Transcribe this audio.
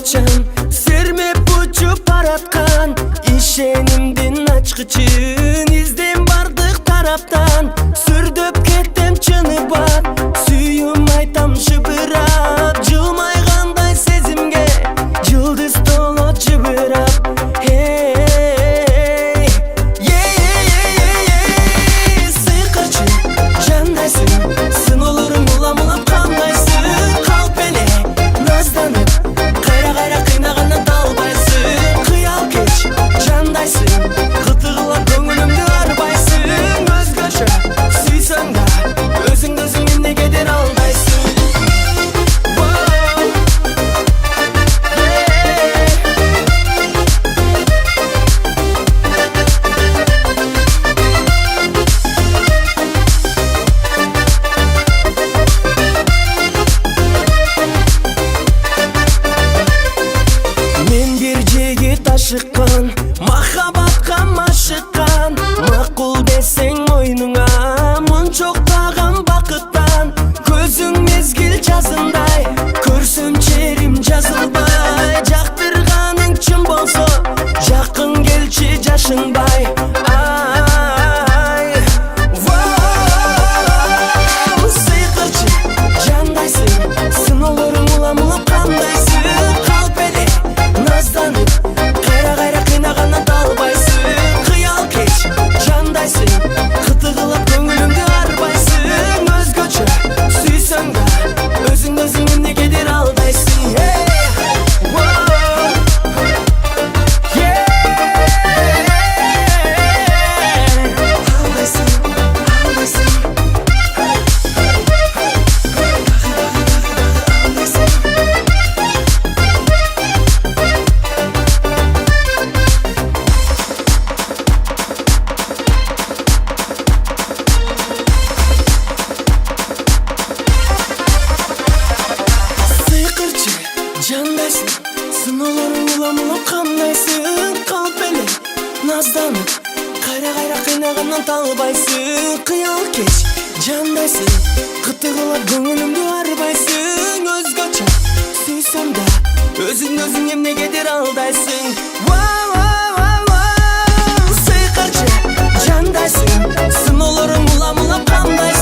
качан сермеп учуп бараткан ишенимдин ачкычын издейм бардык тараптан сүрдөп кеттим чыныбап сүйүүм айтам жыбырап жылмайгандай сезимге жылдыз толот жыбырап сыйкырчы жандайсың сыноолорум уламулап кандайсың калп эле назданып кайра кайра кыйнагандан талбайсың кыял кеч жандайсың кытыгылап көңүлүмдү арбайсың өзгөчө сүйсөң да өзүңдү өзүң эмнегедир алдайсың мен бир жигит ашыккан махабатка машыккан макул десең мойнуңа мунчоктаган бакыттан көзүң мезгил жазындай көрсөм черим жазылбай жактырганың чын болсо жакын келчи жашынбай сыйкырчы жандайсың сыноолорум уламулап кандайсың калп эле назданып кайра кайра кыйнагандан талбайсың кыял кеч жандайсың кытыгылап көңүлүмдү арбайсың өзгөчө сүйсөң да өзүңдү өзүң эмнегедир алдайсың сыйкырчы жандайсың сыноолорум уламулап кандайсың калп эле назданып кайра кайра кыйнагандан талбайсың кыял кеч жандайсың кытыгылап көңүлүмдү арбайсың өзгөчө сүйсөм да өзүңдү өзүң эмнегедир алдайсың сыйкырчы жандайсың сыноолорум уламулап кандайсың